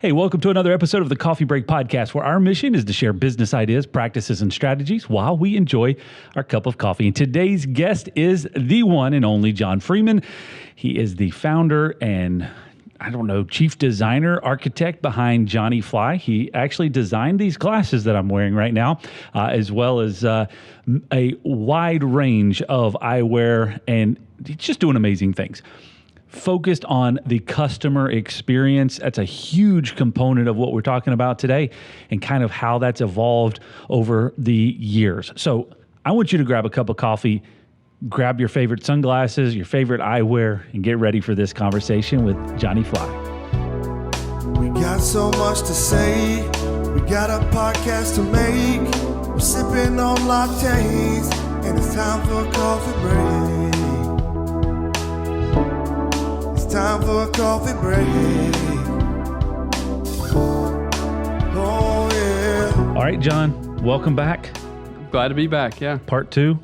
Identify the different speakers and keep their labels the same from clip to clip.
Speaker 1: Hey, welcome to another episode of the Coffee Break Podcast, where our mission is to share business ideas, practices, and strategies while we enjoy our cup of coffee. And today's guest is the one and only John Freeman. He is the founder and chief designer, architect behind Johnny Fly. He actually designed these glasses that I'm wearing right now, as well as a wide range of eyewear, and he's just doing amazing things. Focused on the customer experience. That's a huge component of what we're talking about today and kind of how that's evolved over the years. So I want you to grab a cup of coffee, grab your favorite sunglasses, your favorite eyewear, and get ready for this conversation with Johnny Fly.
Speaker 2: We got so much to say. We got a podcast to make. We're sipping on lattes, and it's time for a coffee break. Time for a coffee break. Oh, yeah.
Speaker 1: All right, John, welcome back.
Speaker 3: Glad to be back, yeah.
Speaker 1: Part 2.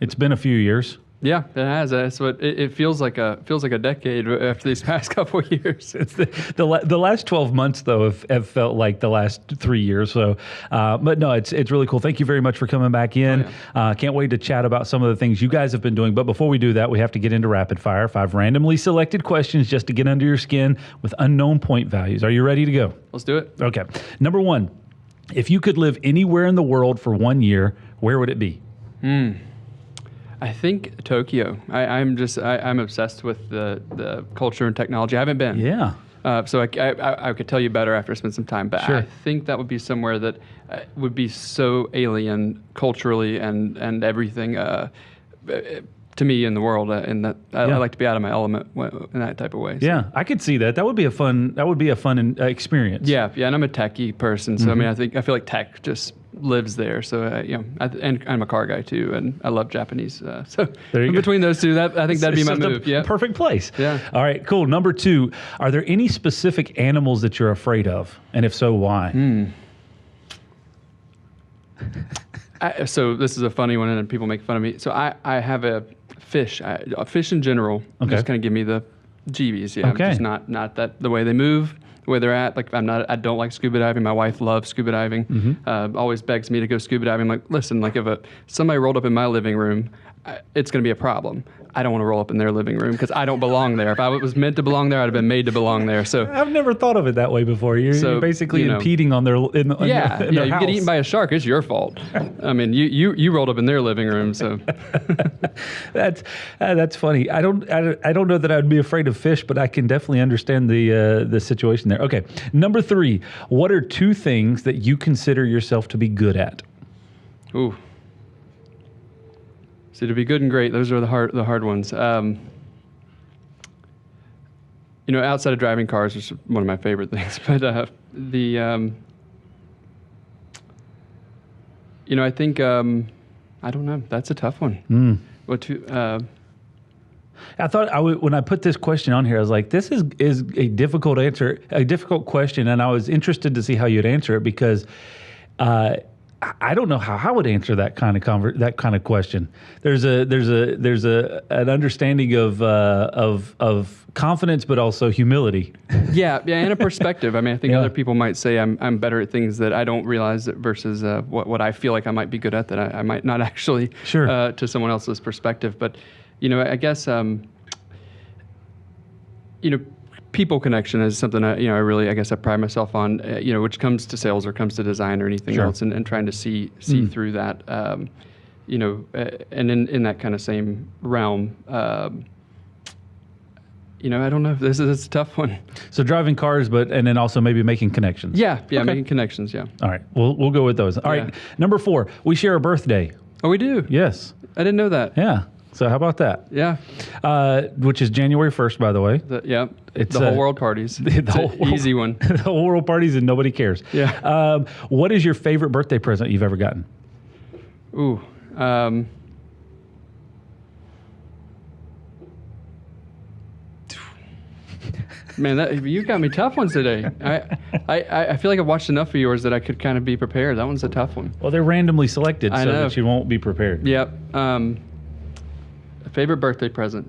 Speaker 1: It's been a few years.
Speaker 3: Yeah, it has. So it feels like a decade after these past couple of years.
Speaker 1: It's the last 12 months, though, have felt like the last 3 years. So, but no, it's really cool. Thank you very much for coming back in.
Speaker 3: Oh, yeah.
Speaker 1: Can't wait to chat about some of the things you guys have been doing. But before we do that, we have to get into rapid fire. 5 randomly selected questions just to get under your skin with unknown point values. Are you ready to go?
Speaker 3: Let's do it.
Speaker 1: Okay. Number 1, if you could live anywhere in the world for 1 year, where would it be?
Speaker 3: I think Tokyo. I'm obsessed with the culture and technology. I haven't been.
Speaker 1: Yeah.
Speaker 3: So I could tell you better after I spend some time. But
Speaker 1: Sure.
Speaker 3: I think that would be somewhere that would be so alien culturally and everything to me in the world. And that I like to be out of my element in that type of way. So.
Speaker 1: Yeah, I could see that. That would be a fun experience.
Speaker 3: Yeah, and I'm a techie person, so I feel like tech just lives there. So and I'm a car guy too, and I love Japanese. So between those two, I think that'd be my move. Yeah,
Speaker 1: perfect place.
Speaker 3: Yeah.
Speaker 1: All right, cool. Number 2, are there any specific animals that you're afraid of, and if so, why?
Speaker 3: So this is a funny one, and people make fun of me. So I have a fish. Fish in general just kind of give me the jeebies. Yeah,
Speaker 1: Okay.
Speaker 3: Just not that the way they move. The way they're at, like I don't like scuba diving. My wife loves scuba diving. Always begs me to go scuba diving. I'm like, listen, like if somebody rolled up in my living room, it's going to be a problem. I don't want to roll up in their living room because I don't belong there. If I was meant to belong there, I'd have been made to belong there. So
Speaker 1: I've never thought of it that way before. You're basically impeding on their in their
Speaker 3: you
Speaker 1: house.
Speaker 3: get eaten by a shark, it's your fault. I mean, you rolled up in their living room, so
Speaker 1: that's funny. I don't know that I'd be afraid of fish, but I can definitely understand the situation there. Okay, number 3. What are 2 things that you consider yourself to be good at?
Speaker 3: ooh. So to be good and great, those are the hard ones. Outside of driving cars, which is one of my favorite things, but I think I don't know. That's a tough one.
Speaker 1: I thought when I put this question on here, I was like, this is a difficult question, and I was interested to see how you'd answer it because I don't know how I would answer that kind of question. There's an understanding of confidence, but also humility.
Speaker 3: Yeah, and a perspective. I mean, I think other people might say I'm better at things that I don't realize versus what I feel like I might be good at that I might not actually.
Speaker 1: Sure.
Speaker 3: To someone else's perspective, but I guess people connection is something I really I pride myself on. Which comes to sales or comes to design or anything
Speaker 1: Sure.
Speaker 3: else, and trying to see through that. And in that kind of same realm. I don't know. This is a tough one.
Speaker 1: So driving cars, and then also maybe making connections.
Speaker 3: Yeah,
Speaker 1: Okay.
Speaker 3: Making connections. Yeah.
Speaker 1: All right, we'll go with those. All right, number 4, we share a birthday.
Speaker 3: Oh, we do.
Speaker 1: Yes.
Speaker 3: I didn't know that.
Speaker 1: Yeah. So how about that?
Speaker 3: Yeah.
Speaker 1: Which is January 1st, by the way.
Speaker 3: It's the whole world parties.
Speaker 1: The whole world,
Speaker 3: easy one.
Speaker 1: The whole world parties and nobody cares.
Speaker 3: Yeah.
Speaker 1: What is your favorite birthday present you've ever gotten?
Speaker 3: Ooh. Man, you got me tough ones today. I feel like I've watched enough of yours that I could kind of be prepared. That one's a tough one.
Speaker 1: Well, they're randomly selected so
Speaker 3: know.
Speaker 1: that you won't be prepared.
Speaker 3: Yep. Favorite birthday present.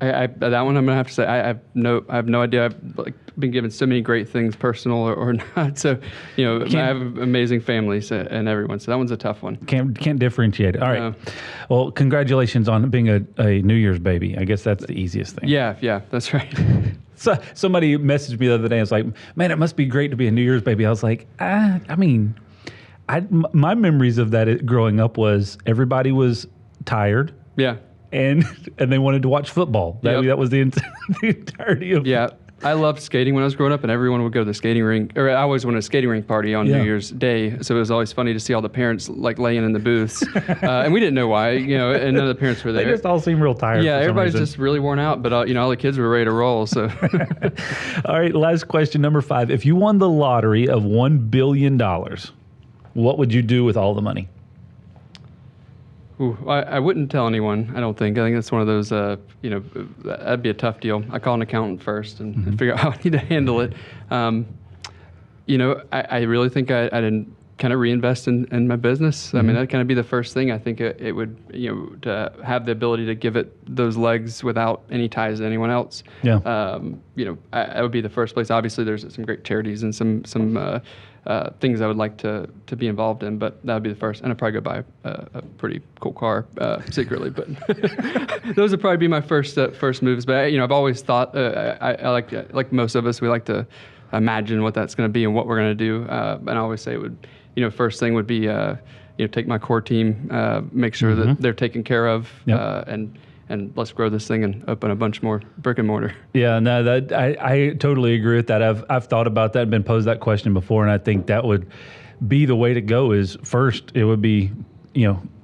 Speaker 3: That one I'm gonna have to say I have no idea. I've been given so many great things, personal or not. So, I have amazing families and everyone. So that one's a tough one.
Speaker 1: Can't differentiate it. All right. Well, congratulations on being a New Year's baby. I guess that's the easiest thing.
Speaker 3: Yeah, that's right.
Speaker 1: So somebody messaged me the other day. I was like, man, it must be great to be a New Year's baby. I was like, my memories of that growing up was everybody was tired.
Speaker 3: Yeah.
Speaker 1: And they wanted to watch football. That was the entirety of.
Speaker 3: Yeah, I loved skating when I was growing up, and everyone would go to the skating rink. Or I always went to a skating rink party on New Year's Day, so it was always funny to see all the parents laying in the booths, and we didn't know why, and none of the parents were there.
Speaker 1: They just all seem real tired.
Speaker 3: Yeah, everybody's just really worn out, but all the kids were ready to roll. So,
Speaker 1: all right, last question, number 5. If you won the lottery of $1 billion, what would you do with all the money?
Speaker 3: Ooh, I wouldn't tell anyone, I don't think. I think that's one of those, that'd be a tough deal. I call an accountant first and figure out how I need to handle it. I really think I'd kind of reinvest in my business. I mean, that'd kind of be the first thing. I think it would, to have the ability to give it those legs without any ties to anyone else.
Speaker 1: Yeah.
Speaker 3: That would be the first place. Obviously, there's some great charities and some things I would like to be involved in, but that would be the first. And I'd probably go buy a pretty cool car secretly. But those would probably be my first moves. But I've always thought I like most of us, we like to imagine what that's going to be and what we're going to do. And I always say it would, first thing would be take my core team, make sure that they're taken care of, and let's grow this thing and open a bunch more brick and mortar. Yeah,
Speaker 1: no, I totally agree with that. I've thought about that and been posed that question before, and I think that would be the way to go. Is first it would be,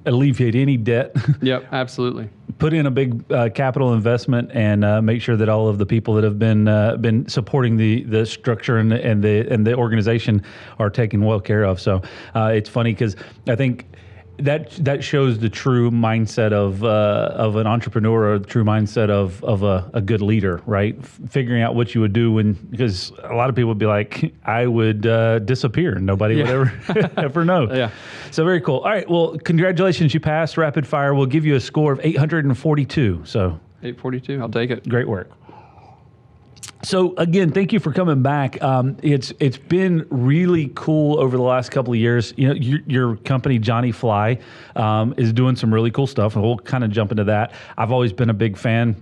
Speaker 1: alleviate any debt.
Speaker 3: Yep, absolutely.
Speaker 1: Put in a big capital investment and make sure that all of the people that have been supporting the structure and the organization are taken well care of. So it's funny because I think that shows the true mindset of an entrepreneur, or the true mindset of a good leader, right? Figuring out what you would do because a lot of people would be like, I would disappear and nobody would ever know.
Speaker 3: Yeah.
Speaker 1: So very cool. All right. Well, congratulations. You passed rapid fire. We'll give you a score of 842. So
Speaker 3: 842. I'll take it.
Speaker 1: Great work. So again, thank you for coming back. It's been really cool over the last couple of years. Your company Johnny Fly is doing some really cool stuff, and we'll kind of jump into that. I've always been a big fan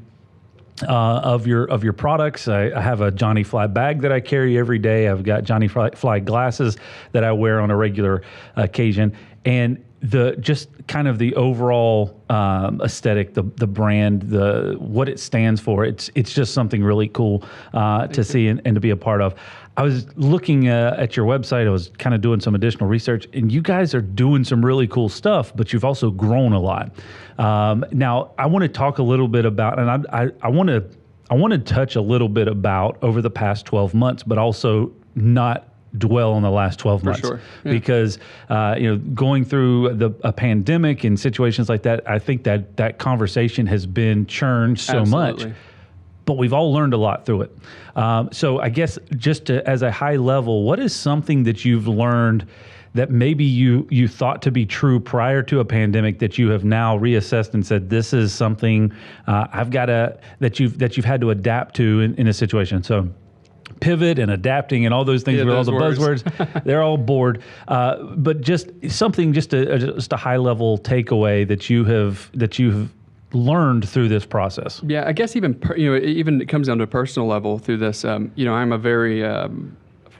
Speaker 1: of your products. I have a Johnny Fly bag that I carry every day. I've got Johnny Fly glasses that I wear on a regular occasion, and just kind of the overall aesthetic, the brand, what it stands for. It's just something really cool to see and to be a part of. I was looking at your website. I was kind of doing some additional research, and you guys are doing some really cool stuff, but you've also grown a lot. Now, I want to talk a little bit about, and I want to touch a little bit about over the past 12 months, but also not dwell on the last 12 months.
Speaker 3: For sure. Yeah.
Speaker 1: Because going through a pandemic and situations like that, I think that conversation has been churned so
Speaker 3: Absolutely.
Speaker 1: much, but we've all learned a lot through it. So I guess just as a high level, what is something that you've learned that maybe you thought to be true prior to a pandemic that you have now reassessed and said, this is something that you've had to adapt to in a situation? So pivot and adapting and all those things with all the buzzwords, they're all bored. But just something, just a high level takeaway that you've learned through this process.
Speaker 3: Yeah, I guess even it comes down to a personal level through this. I'm a very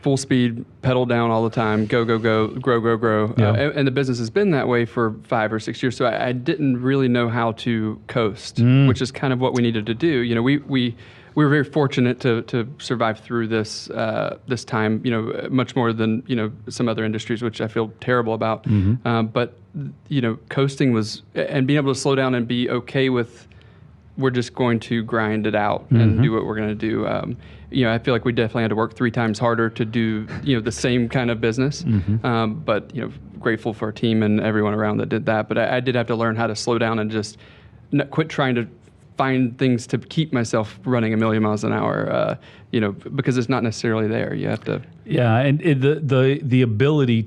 Speaker 3: full speed, pedal down all the time, go, grow.
Speaker 1: Yeah.
Speaker 3: And the business has been that way for 5 or 6 years. So I didn't really know how to coast, which is kind of what we needed to do. We were very fortunate to survive through this time, much more than, some other industries, which I feel terrible about. But, coasting was, and being able to slow down and be okay with, we're just going to grind it out and do what we're going to do. I feel like we definitely had to work 3 times harder to do, the same kind of business. But, grateful for our team and everyone around that did that. But I did have to learn how to slow down and just quit trying to find things to keep myself running a million miles an hour, because it's not necessarily there. You have to.
Speaker 1: Yeah, and the ability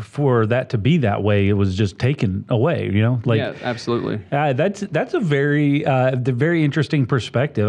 Speaker 1: for that to be that way, it was just taken away.
Speaker 3: Yeah, absolutely.
Speaker 1: That's a very interesting perspective.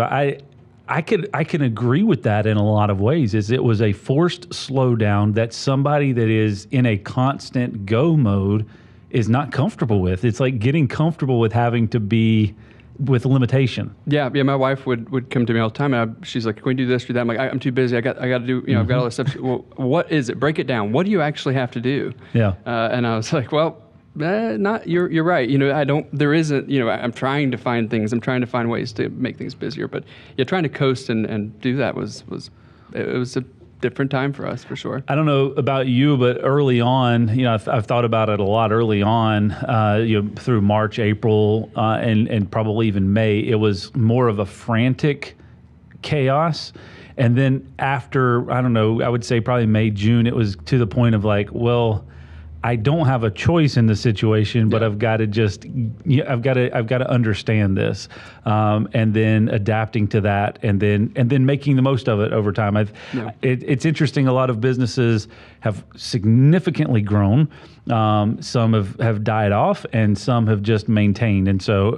Speaker 1: I can agree with that in a lot of ways. It was a forced slowdown that somebody that is in a constant go mode is not comfortable with. It's like getting comfortable with having to be with limitation.
Speaker 3: Yeah. My wife would come to me all the time, and she's like, "Can we do this, do that?" I'm like, "I'm too busy. I got to do. I've got all this stuff." Well, what is it? Break it down. What do you actually have to do?
Speaker 1: Yeah.
Speaker 3: And I was like, "Well, not. You're right. I don't. There isn't. I'm trying to find things. I'm trying to find ways to make things busier. But trying to coast and do that was a different time for us, for sure.
Speaker 1: I don't know about you, but early on, I've thought about it a lot early on, through March, April, and probably even May. It was more of a frantic chaos. And then after, I don't know, I would say probably May, June, it was to the point of like, well, I don't have a choice in the situation, but I've got to understand this, and then adapting to that, and then making the most of it over time. It's interesting. A lot of businesses have significantly grown. Some have died off, and some have just maintained. And so,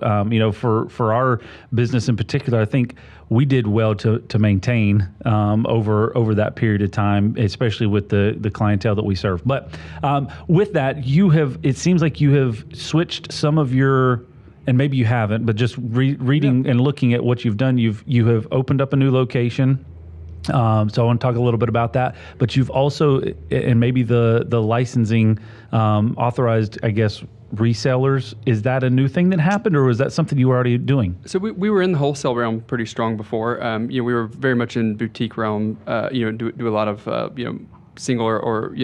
Speaker 1: for our business in particular, I think we did well to maintain over that period of time, especially with the clientele that we serve. But with that, it seems like you have switched some of your, and maybe you haven't, but just reading and looking at what you've done, you have opened up a new location. So I want to talk a little bit about that. But you've also, and maybe the licensing, authorized, I guess, resellers. Is that a new thing that happened, or was that something you were already doing?
Speaker 3: So we were in the wholesale realm pretty strong before. We were very much in boutique realm. Do a lot of single or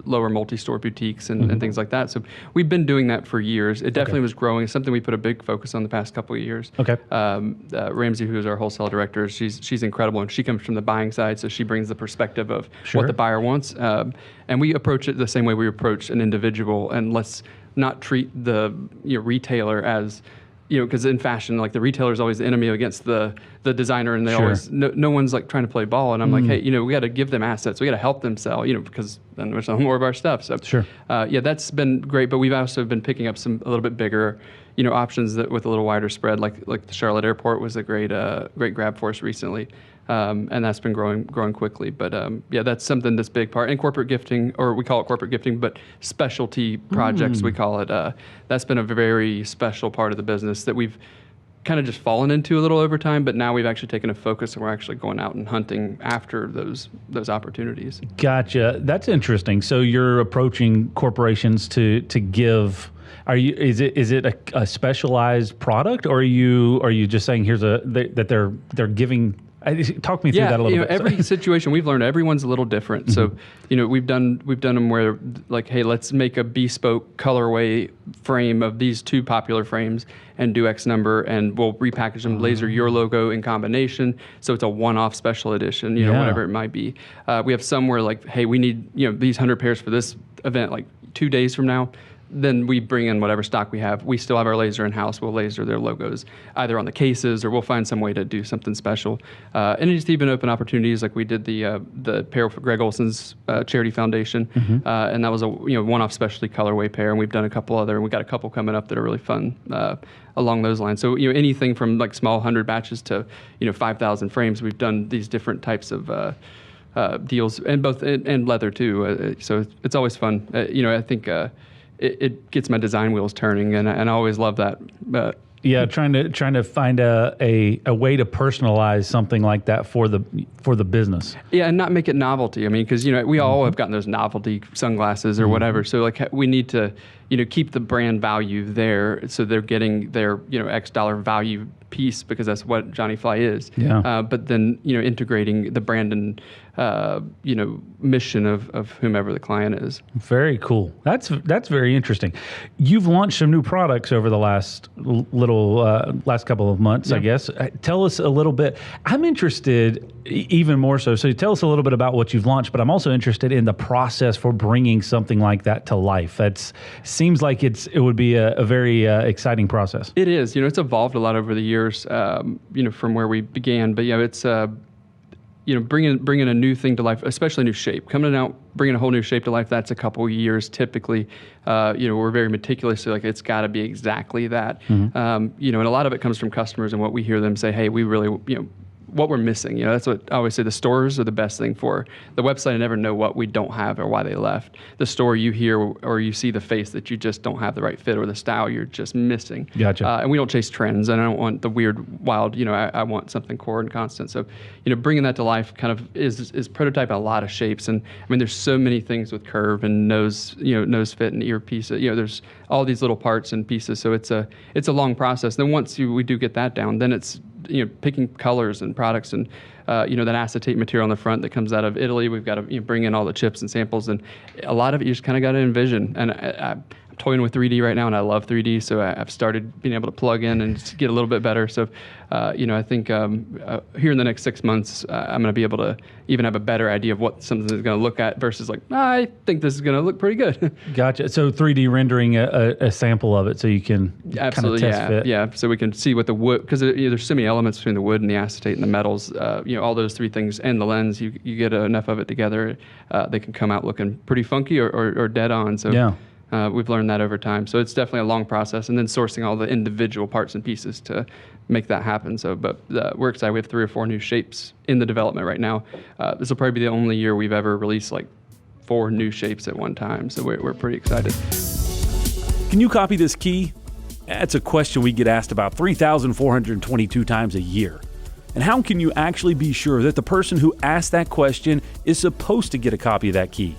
Speaker 3: lower multi-store boutiques and things like that. So we've been doing that for years. It definitely was growing. It's something we put a big focus on the past couple of years.
Speaker 1: Okay.
Speaker 3: Ramsey, who is our wholesale director, she's incredible, and she comes from the buying side, so she brings the perspective of what the buyer wants. And we approach it the same way we approach an individual, and let's not treat the retailer as, because in fashion, like the retailer is always the enemy against the designer, and they always, no one's like trying to play ball. And I'm like, hey, we got to give them assets. We got to help them sell, because then we're selling more of our stuff. So that's been great. But we've also been picking up some a little bit bigger, options that with a little wider spread, like the Charlotte Airport was a great grab for us recently. And that's been growing quickly. But that's something that's a big part. And corporate gifting, or we call it corporate gifting, but specialty projects, we call it. That's been a very special part of the business that we've kind of just fallen into a little over time. But now we've actually taken a focus, and we're actually going out and hunting after those opportunities. Gotcha.
Speaker 1: That's interesting. So you're approaching corporations to give. Is it a specialized product, or are you just saying that they're giving? Talk me through that a little bit.
Speaker 3: Every situation we've learned, everyone's a little different. So, we've done them where, like, hey, let's make a bespoke colorway frame of these two popular frames and do X number, and we'll repackage them, laser your logo in combination, so it's a one-off special edition, whatever it might be. We have some where, like, hey, we need these 100 pairs for this event, like 2 days from now. Then we bring in whatever stock we have. We still have our laser in-house. We'll laser their logos either on the cases, or we'll find some way to do something special. And it's even open opportunities, like we did the pair for Greg Olson's charity foundation, and that was a one-off specialty colorway pair. And we've done a couple other, and we got a couple coming up that are really fun along those lines. So anything from like small 100 batches to 5,000 frames. We've done these different types of deals, and both and leather too. So it's always fun. I think. It gets my design wheels turning, and I always love that.
Speaker 1: Trying to find a way to personalize something like that for the business.
Speaker 3: Yeah, and not make it novelty. I mean, because we all have gotten those novelty sunglasses or whatever. So like we need to keep the brand value there, so they're getting their X dollar value piece, because that's what Johnny Fly is. Yeah. But then integrating the brand and mission of whomever the client is.
Speaker 1: Very cool. That's very interesting. You've launched some new products over the last couple of months, I guess. Tell us a little bit. I'm interested even more so. So tell us a little bit about what you've launched, but I'm also interested in the process for bringing something like that to life. Seems like it would be a very exciting process.
Speaker 3: It is. It's evolved a lot over the years. years, from where we began. But it's bringing a new thing to life, especially a new shape. Coming out, bringing a whole new shape to life, that's a couple years typically. We're very meticulous, so like it's got to be exactly that. And a lot of it comes from customers and what we hear them say, hey, we really, what we're missing. That's what I always say. The stores are the best thing for the website. I never know what we don't have or why they left. The store, you hear or you see the face that you just don't have the right fit or the style you're just missing.
Speaker 1: Gotcha.
Speaker 3: And we don't chase trends, and I don't want the weird, wild. I want something core and constant. So, bringing that to life kind of is prototyping a lot of shapes. And I mean, there's so many things with curve and nose fit and earpiece. There's all these little parts and pieces. So it's a long process. Then once we do get that down, then it's picking colors and products and that acetate material on the front that comes out of Italy. We've got to bring in all the chips and samples, and a lot of it you just kind of got to envision. And I'm toying with 3D right now, and I love 3D, so I've started being able to plug in and just get a little bit better. So I think here in the next 6 months, I'm going to be able to even have a better idea of what something is going to look at versus like, I think this is going to look pretty good.
Speaker 1: Gotcha. So 3D rendering a sample of it so you can
Speaker 3: absolutely
Speaker 1: kind of test fit.
Speaker 3: Yeah. So we can see what the wood, because there's so many elements between the wood and the acetate and the metals, all those three things, and the lens, you get enough of it together, they can come out looking pretty funky or dead on. So
Speaker 1: yeah.
Speaker 3: We've learned that over time. So it's definitely a long process, and then sourcing all the individual parts and pieces to make that happen. So, but we're excited. We have 3 or 4 new shapes in the development right now. This will probably be the only year we've ever released like 4 new shapes at one time. So we're pretty excited.
Speaker 1: Can you copy this key? That's a question we get asked about 3,422 times a year. And how can you actually be sure that the person who asked that question is supposed to get a copy of that key?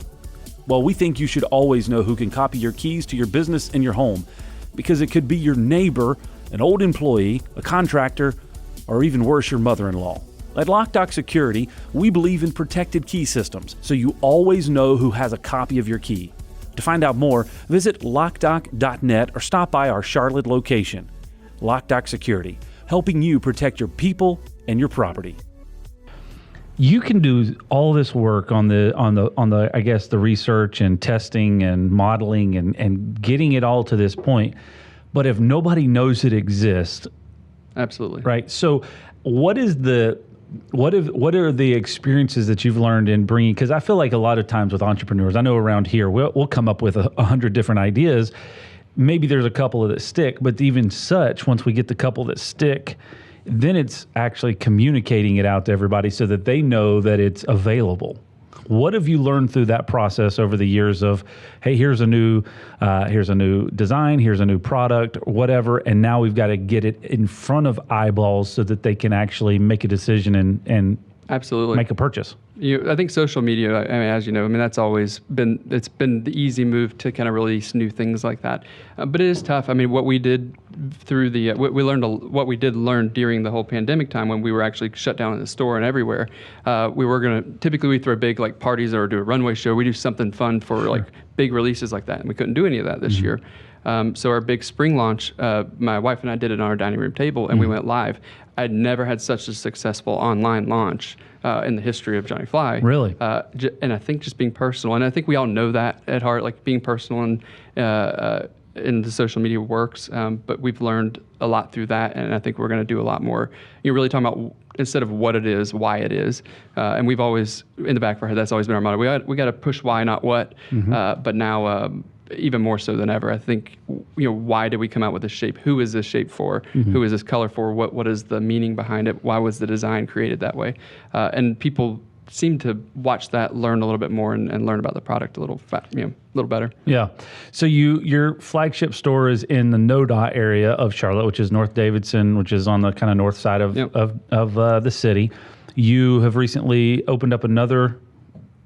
Speaker 1: Well, we think you should always know who can copy your keys to your business and your home, because it could be your neighbor, an old employee, a contractor, or even worse, your mother-in-law. At Loc-Doc Security, we believe in protected key systems, so you always know who has a copy of your key. To find out more, visit locdoc.net or stop by our Charlotte location. Loc-Doc Security, helping you protect your people and your property. You can do all this work on the I guess the research and testing and modeling and getting it all to this point, but if nobody knows it exists,
Speaker 3: absolutely
Speaker 1: right. So what are the experiences that you've learned in bringing? Because I feel like a lot of times with entrepreneurs, I know around here we'll come up with 100 different ideas. Maybe there's a couple that stick, but even such, once we get the couple that stick, then it's actually communicating it out to everybody so that they know that it's available. What have you learned through that process over the years of, hey, here's a new design, here's a new product, whatever, and now we've got to get it in front of eyeballs so that they can actually make a decision and
Speaker 3: absolutely
Speaker 1: make a purchase?
Speaker 3: I think social media, as you know, that's always been, it's been the easy move to kind of release new things like that. But it is tough. What we did through what we did learn during the whole pandemic time when we were actually shut down in the store and everywhere, typically we throw big like parties or do a runway show. We do something fun for like big releases like that. And we couldn't do any of that this year. So our big spring launch, my wife and I did it on our dining room table and we went live. I'd never had such a successful online launch in the history of Johnny Fly.
Speaker 1: Really?
Speaker 3: And I think just being personal, and I think we all know that at heart, like being personal and in the social media works, but we've learned a lot through that, and I think we're going to do a lot more. You're really talking about, instead of what it is, why it is, and we've always, in the back of our head, that's always been our motto. We got to push why, not what, but now even more so than ever, I think, why did we come out with this shape? Who is this shape for? Who is this color for? What is the meaning behind it? Why was the design created that way? And people seem to watch that, learn a little bit more, and learn about the product a little better. Yeah.
Speaker 1: So your flagship store is in the NoDa area of Charlotte, which is North Davidson, which is on the kind of north side of the city. You have recently opened up another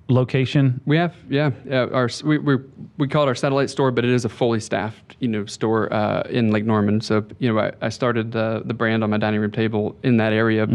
Speaker 1: location.
Speaker 3: We have, we call it our satellite store, but it is a fully staffed, store in Lake Norman. So, I started the brand on my dining room table in that area,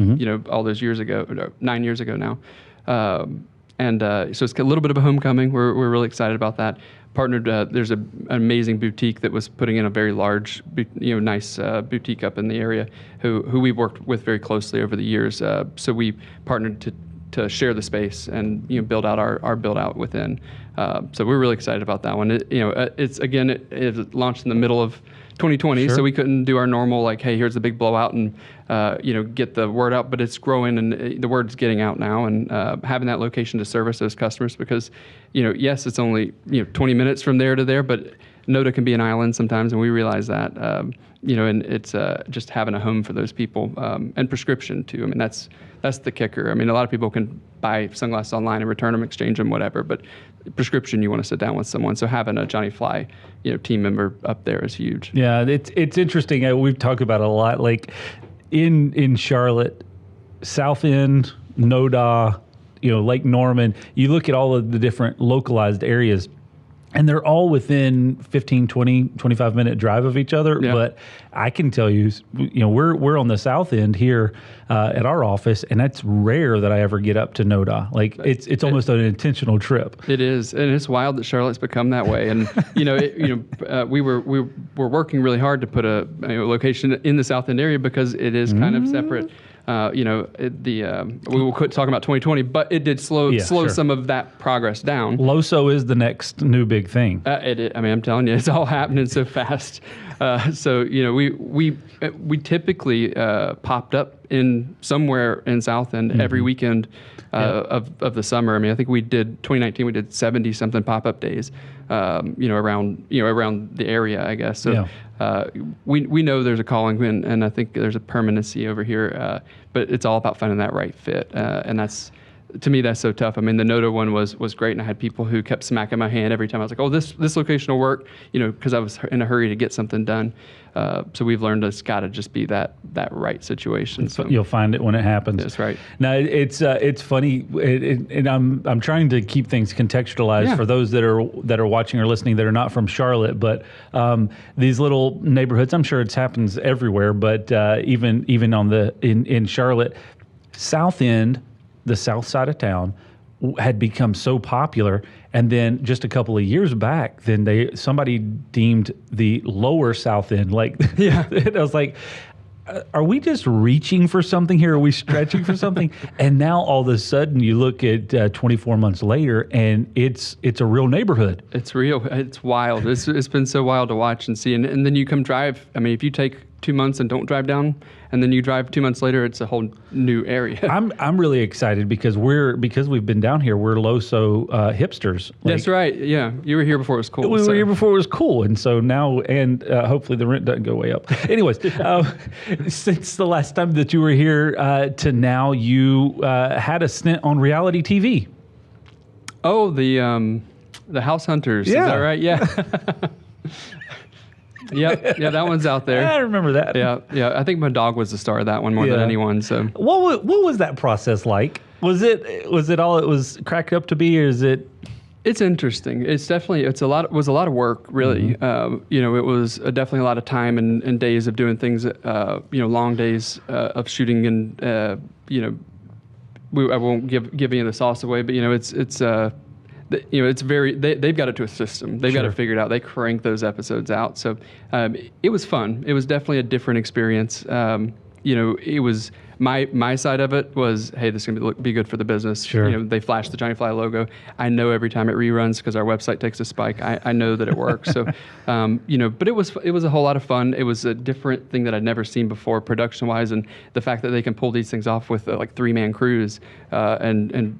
Speaker 3: all those years ago, 9 years ago now. So it's a little bit of a homecoming. We're really excited about that. Partnered, there's an amazing boutique that was putting in a very large, nice boutique up in the area who we've worked with very closely over the years. So we partnered to share the space and build out our build out within. So we're really excited about that one. It launched in the middle of 2020,
Speaker 1: Sure.
Speaker 3: so we couldn't do our normal like, hey, here's the big blowout and get the word out. But it's growing and the word's getting out now, and having that location to service those customers because, yes, it's only 20 minutes from there to there, but NODA can be an island sometimes, and we realize that. And it's just having a home for those people and prescription too. I mean, that's the kicker. I mean, a lot of people can buy sunglasses online and return them, exchange them, whatever. But prescription, you want to sit down with someone. So having a Johnny Fly, team member up there is huge.
Speaker 1: Yeah, it's interesting. We've talked about it a lot. Like in Charlotte, South End, NODA, Lake Norman. You look at all of the different localized areas. And they're all within 15, 20, 25-minute drive of each other.
Speaker 3: Yeah.
Speaker 1: But I can tell you, we're on the south end here at our office, and that's rare that I ever get up to NODA. Like it's almost an intentional trip.
Speaker 3: It is, and it's wild that Charlotte's become that way. And we were working really hard to put a location in the south end area because it is kind of separate. We will quit talking about 2020, but it did slow
Speaker 1: sure.
Speaker 3: some of that progress down.
Speaker 1: LOSO is the next new big thing.
Speaker 3: I'm telling you, it's all happening so fast. We typically popped up in somewhere in South End every weekend of the summer. I mean, I think 2019 we did 70 something pop-up days, around the area, I guess. So we know there's a calling and I think there's a permanency over here, but it's all about finding that right fit, and that's. To me, that's so tough. I mean, the NODA one was great, and I had people who kept smacking my hand every time. I was like, "Oh, this location will work," because I was in a hurry to get something done. So we've learned it's got to just be that right situation. So
Speaker 1: you'll find it when it happens.
Speaker 3: That's right.
Speaker 1: Now it's funny, and I'm trying to keep things contextualized for those that are watching or listening that are not from Charlotte. But these little neighborhoods, I'm sure it happens everywhere, but even in Charlotte, South End. The south side of town had become so popular, and then just a couple of years back, then somebody deemed the lower south end like. Yeah, and I was like, are we just reaching for something here? Are we stretching for something? And now all of a sudden, you look at 24 months later, and it's a real neighborhood.
Speaker 3: It's real. It's wild. It's been so wild to watch and see, and then you come drive. I mean, if you take 2 months and don't drive down, and then you drive 2 months later, it's a whole new area.
Speaker 1: I'm really excited because we've been down here. We're LOSO hipsters.
Speaker 3: That's right. Yeah, you were here before it was cool.
Speaker 1: We were here before it was cool, and so now, and hopefully the rent doesn't go way up. Anyways, since the last time that you were here to now, you had a stint on reality TV.
Speaker 3: Oh, the House Hunters.
Speaker 1: Yeah.
Speaker 3: Is that right? Yeah. Yep. Yeah, that one's out there.
Speaker 1: I remember that.
Speaker 3: Yeah. I think my dog was the star of that one more than anyone. So,
Speaker 1: what was that process like? Was it all it was cracked up to be, or is it?
Speaker 3: It's interesting. It's definitely was a lot of work, really.
Speaker 1: Mm-hmm.
Speaker 3: It was definitely a lot of time and days of doing things. Long days of shooting, and I won't give any of the sauce away, but it's very. They've got it to a system. They've got it figured out. They crank those episodes out. So it was fun. It was definitely a different experience. It was my side of it was, hey, this is gonna be good for the business.
Speaker 1: Sure.
Speaker 3: They flash the Johnny Fly logo. I know every time it reruns because our website takes a spike. I know that it works. So, but it was a whole lot of fun. It was a different thing that I'd never seen before, production wise, and the fact that they can pull these things off with like 3-man crews and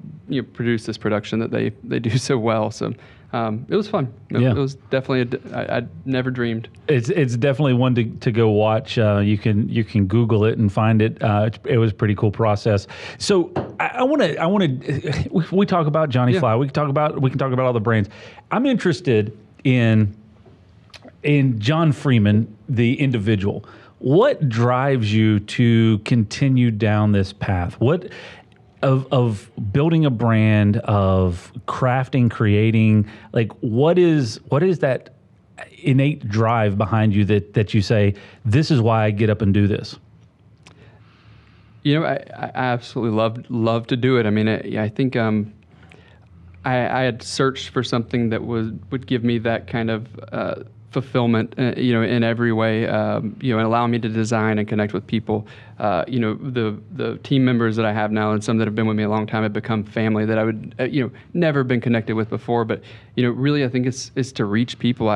Speaker 3: produce this production that they do so well. So. It was fun. It was definitely I'd never dreamed.
Speaker 1: It's definitely one to go watch. You can Google it and find it. It was a pretty cool process. So I want to we talk about Johnny Fly. We can talk about all the brands. I'm interested in John Freeman, the individual. What drives you to continue down this path? What of building a brand, of crafting, creating, like what is that innate drive behind you that you say, this is why I get up and do this?
Speaker 3: I absolutely love to do it. I mean, I think I had searched for something that would give me that kind of fulfillment, in every way, and allow me to design and connect with people. The team members that I have now and some that have been with me a long time have become family that I would, never been connected with before. But, really, I think it's to reach people.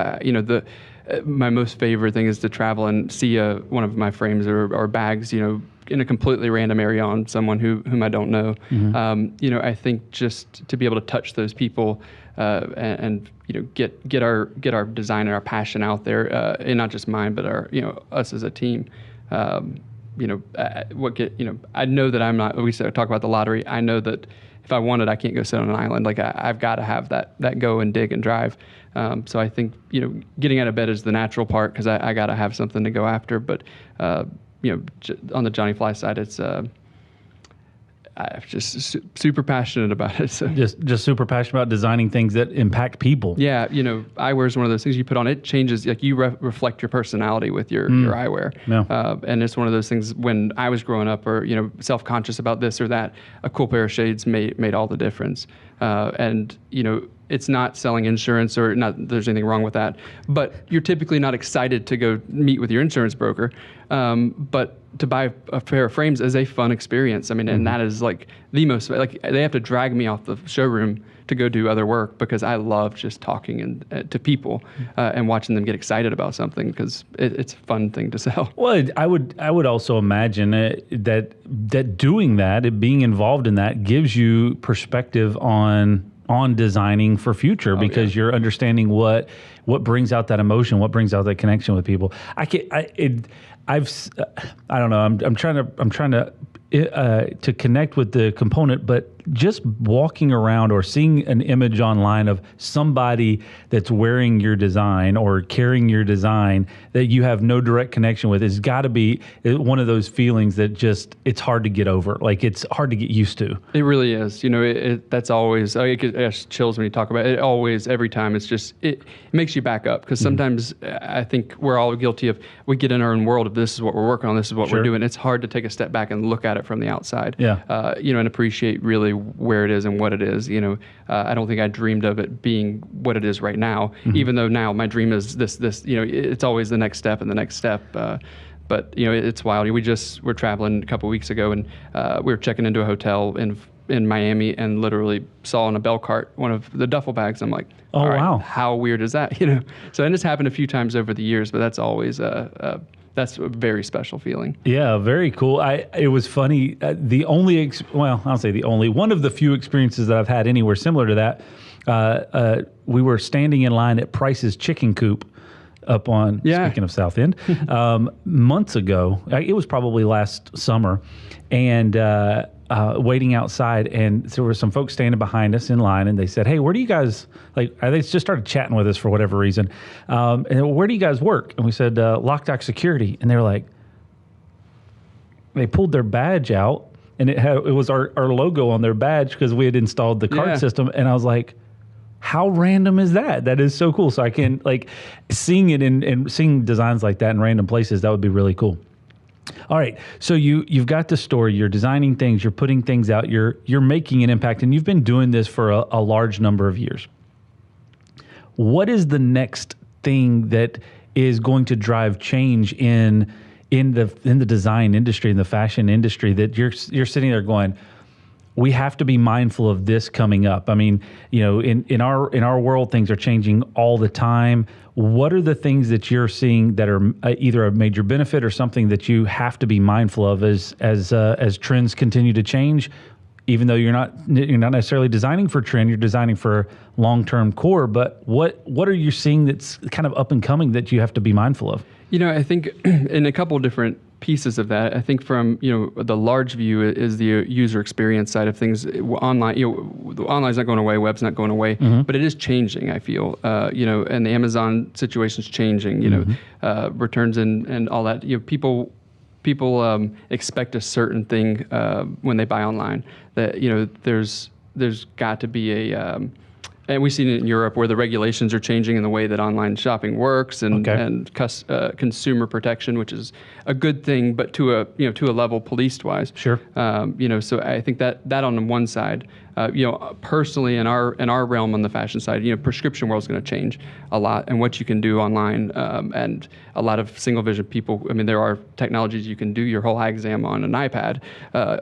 Speaker 3: my most favorite thing is to travel and see one of my frames or bags, in a completely random area on someone whom I don't know. I think just to be able to touch those people and get our design and our passion out there, and not just mine, but our us as a team. I know that I'm not. We talk about the lottery. I know that if I want it, I can't go sit on an island. Like I've got to have that go and dig and drive. So I think getting out of bed is the natural part because I got to have something to go after. But on the Johnny Fly side, it's I'm just super passionate about it. So.
Speaker 1: Just super passionate about designing things that impact people.
Speaker 3: Yeah, eyewear is one of those things you put on. It changes, like you reflect your personality with your eyewear.
Speaker 1: Yeah.
Speaker 3: And it's one of those things when I was growing up or, self-conscious about this or that, a cool pair of shades made all the difference. It's not selling insurance or not there's anything wrong with that, but you're typically not excited to go meet with your insurance broker. But to buy a pair of frames is a fun experience. I mean, and that is like the most, like they have to drag me off the showroom to go do other work because I love just talking to people and watching them get excited about something because it's a fun thing to sell.
Speaker 1: Well, I would also imagine that doing that, being involved in that, gives you perspective on designing for future because you're understanding what brings out that emotion, what brings out that connection with people. I don't know. I'm trying to connect with the component, but just walking around or seeing an image online of somebody that's wearing your design or carrying your design that you have no direct connection with, it's got to be one of those feelings that just, it's hard to get over. Like it's hard to get used to.
Speaker 3: It really is. That's always, it chills when you talk about it. Always, every time it's just, it makes you back up because sometimes I think we're all guilty of, we get in our own world of this is what we're working on, this is what we're doing. It's hard to take a step back and look at it from the outside. Yeah. And appreciate really where it is and what it is. I don't think I dreamed of it being what it is right now, even though now my dream is this, it's always the next step and the next step. But it's wild. We're traveling a couple of weeks ago and we were checking into a hotel in Miami and literally saw on a bell cart one of the duffel bags. I'm like,
Speaker 1: oh, all right, wow.
Speaker 3: How weird is that? So, and it's happened a few times over the years, but that's always that's a very special feeling. Yeah,
Speaker 1: very cool. It was funny. I'll say the only, one of the few experiences that I've had anywhere similar to that. We were standing in line at Price's Chicken Coop up on, speaking of South End, months ago. It was probably last summer. And waiting outside, and there were some folks standing behind us in line, and they said, "Hey, where do you guys they just started chatting with us for whatever reason? And where do you guys work?" And we said, "Loc-Doc Security." And they were like, they pulled their badge out, and it was our logo on their badge because we had installed the card system. And I was like, how random is that? That is so cool. So I can seeing it and seeing designs like that in random places. That would be really cool. All right, so you've got the story, you're designing things, you're putting things out, you're making an impact, and you've been doing this for a large number of years. What is the next thing that is going to drive change in the design industry, in the fashion industry, that you're sitting there going, we have to be mindful of this coming up? I mean, in our world, things are changing all the time. What are the things that you're seeing that are either a major benefit or something that you have to be mindful of as trends continue to change? Even though you're not necessarily designing for trend, you're designing for long-term core. But what are you seeing that's kind of up and coming that you have to be mindful of? I think in a couple of different pieces of that. I think from the large view is the user experience side of things. Online, online's not going away, web's not going away, but it is changing. I feel, and the Amazon situation's changing. Returns and all that. People expect a certain thing when they buy online. That there's got to be a and we've seen it in Europe where the regulations are changing in the way that online shopping works and consumer protection, which is a good thing, but to a level policed wise. Sure. So I think that on the one side,
Speaker 3: Personally in our realm on the fashion side, prescription world is going to change a lot, and what you can do online, and a lot of single vision people. I mean, there are technologies you can do your whole eye exam on an iPad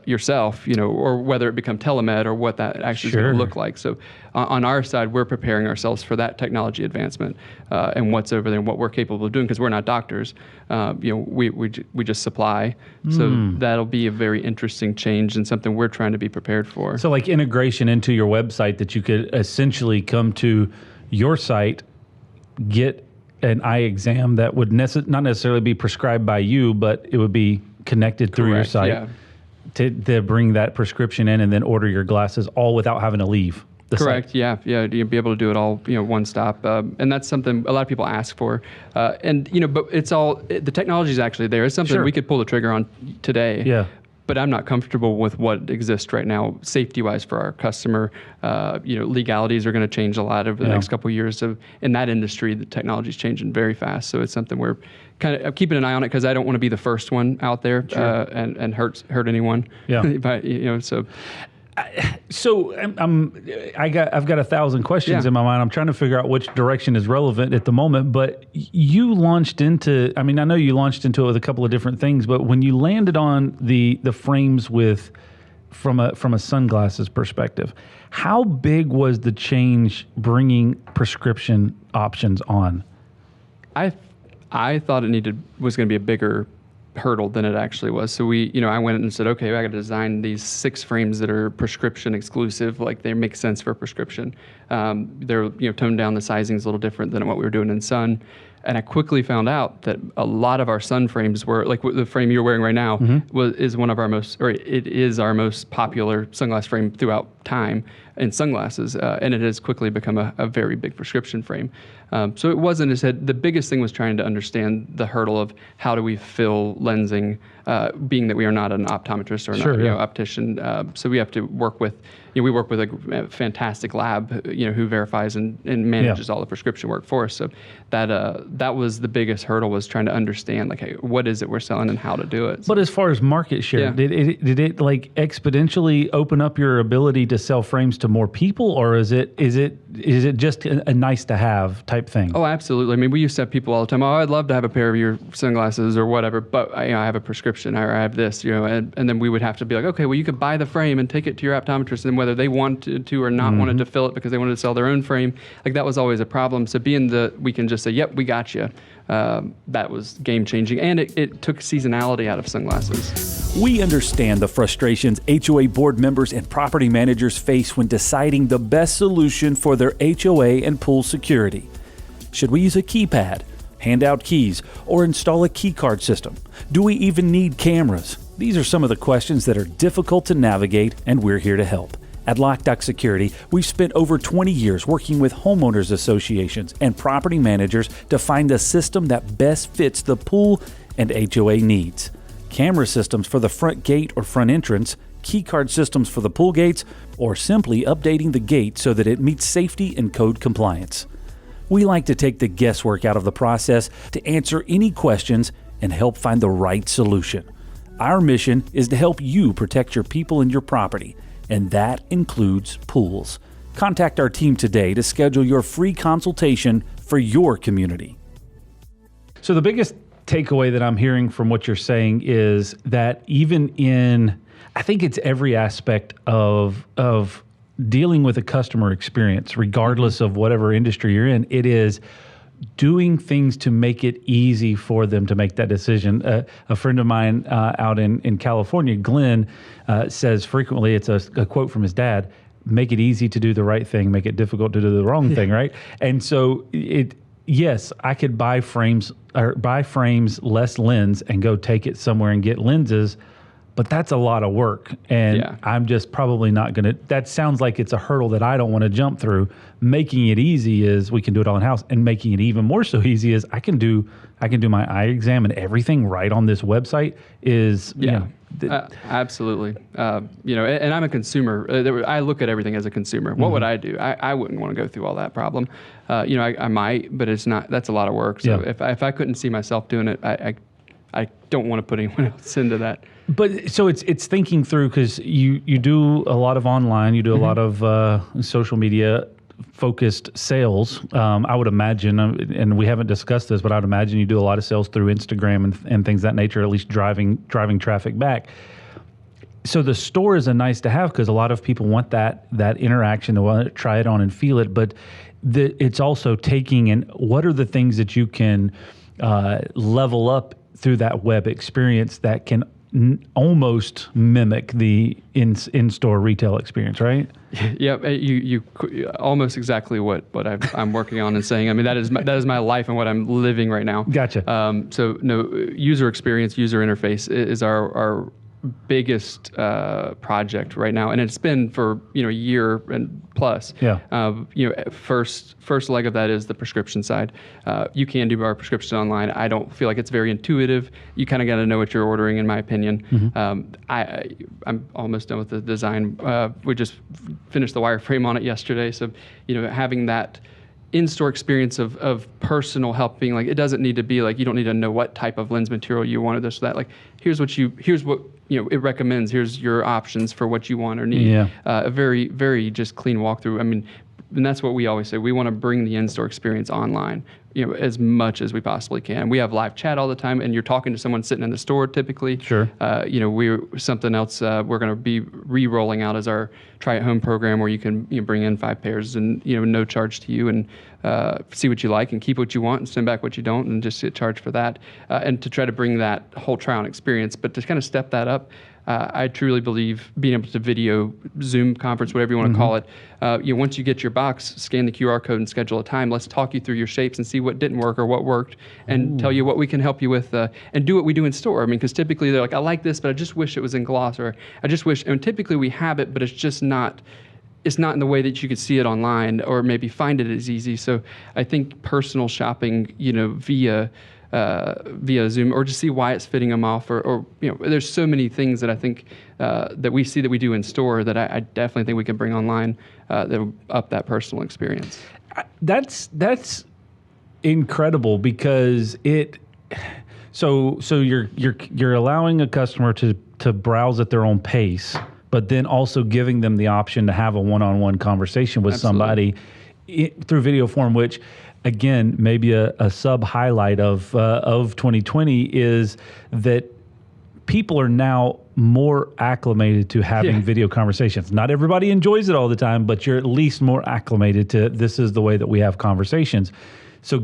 Speaker 3: yourself, or whether it become telemed or what that actually is going to look like. So on our side, we're preparing ourselves for that technology advancement and what's over there and what we're capable of doing, because we're not doctors. We just supply. So that'll be a very interesting change and something we're trying to be prepared for.
Speaker 1: So like integration into your website, that you could essentially come to your site, get an eye exam that would not necessarily be prescribed by you, but it would be connected through your site.
Speaker 3: Yeah.
Speaker 1: To bring that prescription in and then order your glasses all without having to leave the
Speaker 3: Correct.
Speaker 1: site.
Speaker 3: Yeah. You'll be able to do it all, one stop. And that's something a lot of people ask for. But it's all, the technology is actually there. It's something we could pull the trigger on today.
Speaker 1: Yeah.
Speaker 3: But I'm not comfortable with what exists right now, safety-wise for our customer. Legalities are going to change a lot over the next couple of years. So in that industry, the technology is changing very fast. So it's something we're kind of keeping an eye on it, because I don't want to be the first one out there and hurt anyone.
Speaker 1: Yeah.
Speaker 3: So
Speaker 1: I've got 1,000 questions in my mind. I'm trying to figure out which direction is relevant at the moment. But you launched into, I know you launched into it with a couple of different things, but when you landed on the frames from a sunglasses perspective, how big was the change bringing prescription options on?
Speaker 3: I thought it was going to be a bigger hurdle than it actually was. So I went and said, okay, I got to design these 6 frames that are prescription exclusive, like they make sense for prescription. They're toned down, the sizing is a little different than what we were doing in sun. And I quickly found out that a lot of our sun frames were, like the frame you're wearing right now, is our most popular sunglass frame throughout time in sunglasses, and it has quickly become a very big prescription frame. So it wasn't as the biggest thing was trying to understand the hurdle of how do we fill lensing, being that we are not an optometrist or an optician. So we have to work with, we work with a fantastic lab, who verifies and manages all the prescription work for us. So that was the biggest hurdle, was trying to understand, like, hey, what is it we're selling and how to do it. So,
Speaker 1: but as far as market share, did it like exponentially open up your ability to sell frames to more people, or is it just a nice to have type thing?
Speaker 3: Oh, absolutely. We used to have people all the time, I'd love to have a pair of your sunglasses or whatever, but I have a prescription or I have this, and then we would have to be like, okay, well, you could buy the frame and take it to your optometrist, and whether they wanted to or not wanted to fill it because they wanted to sell their own frame, like that was always a problem. So we can just say, yep, we got you. That was game changing, and it took seasonality out of sunglasses.
Speaker 4: We understand the frustrations HOA board members and property managers face when deciding the best solution for their HOA and pool security. Should we use a keypad, hand out keys, or install a key card system? Do we even need cameras? These are some of the questions that are difficult to navigate, and we're here to help. At Loc-Doc Security, we've spent over 20 years working with homeowners associations and property managers to find the system that best fits the pool and HOA needs. Camera systems for the front gate or front entrance, key card systems for the pool gates, or simply updating the gate so that it meets safety and code compliance. We like to take the guesswork out of the process to answer any questions and help find the right solution. Our mission is to help you protect your people and your property, and that includes pools. Contact our team today to schedule your free consultation for your community.
Speaker 1: So the biggest takeaway that I'm hearing from what you're saying is that even in, I think it's every aspect of dealing with a customer experience, regardless of whatever industry you're in, it is doing things to make it easy for them to make that decision. A friend of mine out in California, Glenn, says frequently, it's a quote from his dad, make it easy to do the right thing, make it difficult to do the wrong thing, right? And so yes, I could buy frames, less lens, and go take it somewhere and get lenses, but that's a lot of work. And I'm just probably not going to, that sounds like it's a hurdle that I don't want to jump through. Making it easy is we can do it all in-house, and making it even more so easy is I can do my eye exam and everything right on this website is,
Speaker 3: absolutely. And I'm a consumer. I look at everything as a consumer. What would I do? I wouldn't want to go through all that problem. I might, but it's not, that's a lot of work. So if I couldn't see myself doing it, I don't want to put anyone else into that.
Speaker 1: But so it's thinking through, because you do a lot of online, you do a lot of social media focused sales. I would imagine, and we haven't discussed this, but I would imagine you do a lot of sales through Instagram and things of that nature, at least driving traffic back. So the store is a nice to have, because a lot of people want that interaction. They want to try it on and feel it, but it's also taking in what are the things that you can level up through that web experience that can almost mimic the in-store retail experience, right?
Speaker 3: Yeah, you almost exactly what I'm working on and saying. I mean, that is my life and what I'm living right now.
Speaker 1: Gotcha.
Speaker 3: So no, user experience, user interface is our biggest project right now, and it's been for a year and plus.
Speaker 1: Yeah.
Speaker 3: First leg of that is the prescription side. You can do our prescription online. I don't feel like it's very intuitive. You kind of got to know what you're ordering, in my opinion. I'm almost done with the design. We just finished the wireframe on it yesterday, so having that in-store experience of personal help, being like, it doesn't need to be like, you don't need to know what type of lens material you want or this or that. Like, here's what it recommends. Here's your options for what you want or need.
Speaker 1: Yeah.
Speaker 3: A very, very just clean walkthrough. I mean, and that's what we always say. We want to bring the in-store experience online, as much as we possibly can. We have live chat all the time, and you're talking to someone sitting in the store typically.
Speaker 1: Sure.
Speaker 3: Something else we're going to be re-rolling out is our Try at Home program, where you can bring in 5 pairs and no charge to you, and see what you like and keep what you want and send back what you don't, and just get charged for that. And to try to bring that whole try-on experience, but to kind of step that up. I truly believe being able to video, Zoom conference, whatever you want to call it, once you get your box, scan the QR code and schedule a time. Let's talk you through your shapes and see what didn't work or what worked, and tell you what we can help you with, and do what we do in store. I mean, because typically they're like, I like this, but I just wish it was in gloss, or I just wish, and typically we have it, but it's just not. It's not in the way that you could see it online, or maybe find it as easy. So I think personal shopping, via Zoom, or just see why it's fitting them off, or there's so many things that I think that we see that we do in store that I definitely think we can bring online that will up that personal experience.
Speaker 1: That's incredible, because so you're allowing a customer to browse at their own pace, but then also giving them the option to have a one-on-one conversation with somebody through video form, which, again, maybe a sub-highlight of 2020 is that people are now more acclimated to having video conversations. Not everybody enjoys it all the time, but you're at least more acclimated to, this is the way that we have conversations. So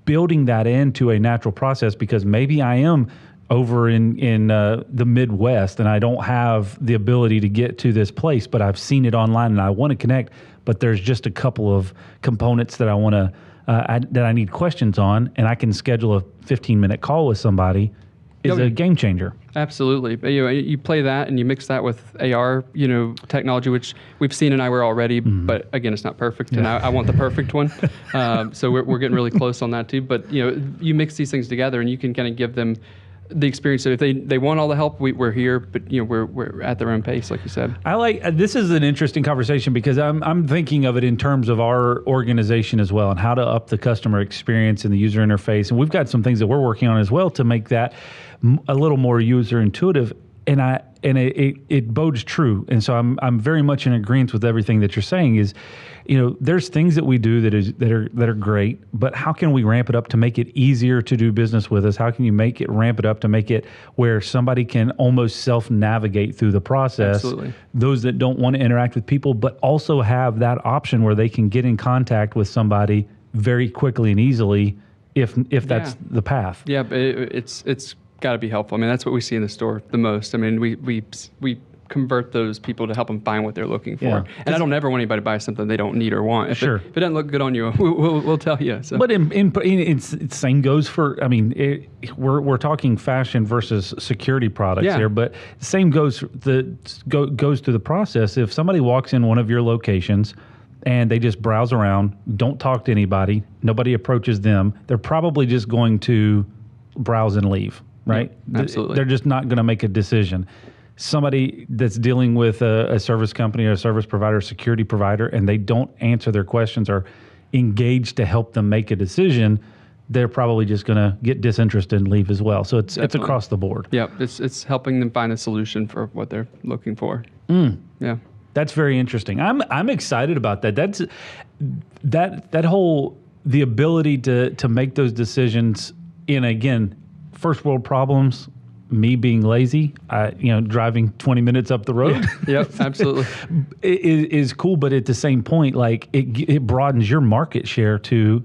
Speaker 1: building that into a natural process, because maybe I am over in the Midwest and I don't have the ability to get to this place, but I've seen it online and I want to connect, but there's just a couple of components that I want to that I need questions on, and I can schedule a 15-minute call with somebody, is a game changer.
Speaker 3: Absolutely. You play that and you mix that with AR, technology, which we've seen in eyewear already, but again, it's not perfect, and I want the perfect one. So we're getting really close on that too. But you mix these things together, and you can kind of give them the experience. So if they want all the help, we're here, but we're at their own pace, like you said. I like
Speaker 1: this is an interesting conversation, because I'm thinking of it in terms of our organization as well, and how to up the customer experience and the user interface. And we've got some things that we're working on as well to make that a little more user intuitive. And it bodes true. And so I'm very much in agreement with everything that you're saying. Is, there's things that we do that are great, but how can we ramp it up to make it easier to do business with us? How can you ramp it up to make it where somebody can almost self-navigate through the process?
Speaker 3: Absolutely.
Speaker 1: Those that don't want to interact with people, but also have that option where they can get in contact with somebody very quickly and easily, if that's the path.
Speaker 3: Yeah, but it's got to be helpful. I mean, that's what we see in the store the most. I mean, we convert those people to help them find what they're looking for.
Speaker 1: Yeah.
Speaker 3: And I don't ever want anybody to buy something they don't need or want. If
Speaker 1: Sure.
Speaker 3: it doesn't look good on you, we'll tell you. So.
Speaker 1: But it's same goes for. I mean, we're talking fashion versus security products here, but the same goes goes through the process. If somebody walks in one of your locations and they just browse around, don't talk to anybody, nobody approaches them, they're probably just going to browse and leave. Right?
Speaker 3: Yeah, absolutely.
Speaker 1: They're just not going to make a decision. Somebody that's dealing with a service company or a service provider, a security provider, and they don't answer their questions or engage to help them make a decision, they're probably just going to get disinterested and leave as well. So it's
Speaker 3: Definitely.
Speaker 1: across the board.
Speaker 3: Yeah, it's helping them find a solution for what they're looking for. Yeah.
Speaker 1: That's very interesting. I'm excited about that. That's that whole the ability to make those decisions in, again, first world problems. Me being lazy, driving 20 minutes up the road.
Speaker 3: Yep, absolutely.
Speaker 1: is cool, but at the same point, like it broadens your market share to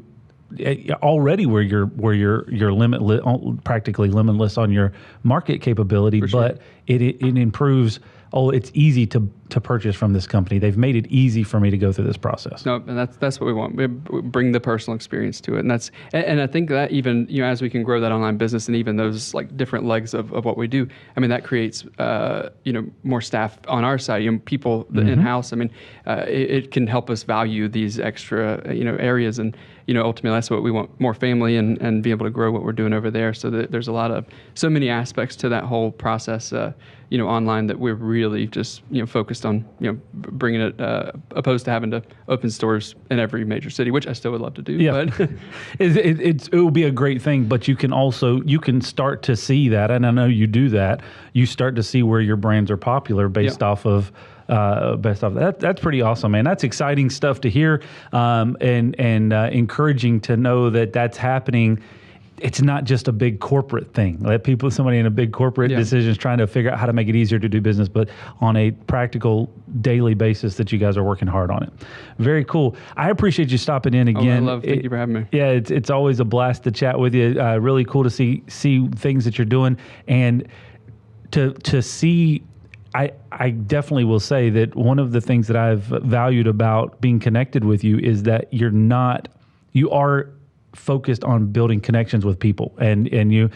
Speaker 1: already where you're limitless, practically limitless on your market capability, but it improves. Oh, it's easy to purchase from this company. They've made it easy for me to go through this process.
Speaker 3: No, and that's what we want. We bring the personal experience to it, and I think that even as we can grow that online business and even those like different legs of what we do, I mean that creates more staff on our side, people in house. I mean, it can help us value these extra areas, and ultimately that's what we want: more family and be able to grow what we're doing over there. So that there's so many aspects to that whole process. Online that we're really just focused on bringing it opposed to having to open stores in every major city, which I still would love to do.
Speaker 1: Yeah,
Speaker 3: but
Speaker 1: it will be a great thing, but you can start to see that, and I know you do that. You start to see where your brands are popular based off of that. That's pretty awesome, man. That's exciting stuff to hear, and encouraging to know that that's happening. It's not just a big corporate thing. Somebody in a big corporate decision is trying to figure out how to make it easier to do business, but on a practical daily basis that you guys are working hard on it. Very cool. I appreciate you stopping in again.
Speaker 3: Thank you for having me.
Speaker 1: Yeah, it's always a blast to chat with you. Really cool to see things that you're doing, and to see. I definitely will say that one of the things that I've valued about being connected with you is that you are focused on building connections with people, and you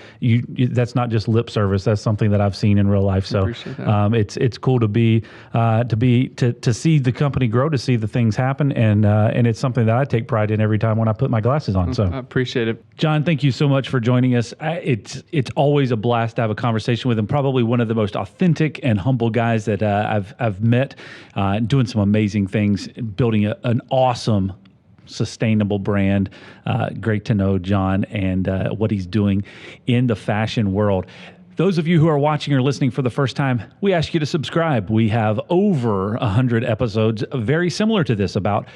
Speaker 1: that's not just lip service. That's something that I've seen in real life. So it's cool to see the company grow, to see the things happen, and it's something that I take pride in every time when I put my glasses on. So
Speaker 3: I appreciate it.
Speaker 1: John, thank you so much for joining us. It's always a blast to have a conversation with him. Probably one of the most authentic and humble guys that I've met, doing some amazing things, building an awesome, sustainable brand. Great to know John and what he's doing in the fashion world. Those of you who are watching or listening for the first time, we ask you to subscribe. We have over 100 episodes very similar to this about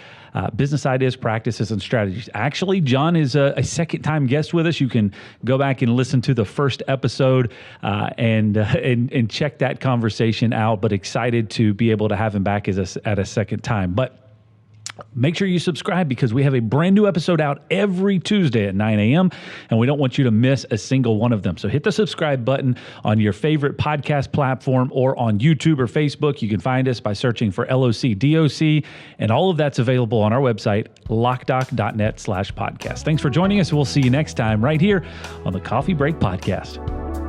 Speaker 1: business ideas, practices, and strategies. Actually, John is a second-time guest with us. You can go back and listen to the first episode and check that conversation out, but excited to be able to have him back at a second time. But make sure you subscribe, because we have a brand new episode out every Tuesday at 9 a.m., and we don't want you to miss a single one of them. So hit the subscribe button on your favorite podcast platform or on YouTube or Facebook. You can find us by searching for LOC-DOC, and all of that's available on our website, Loc-Doc.net/podcast. Thanks for joining us. We'll see you next time right here on the Coffee Break Podcast.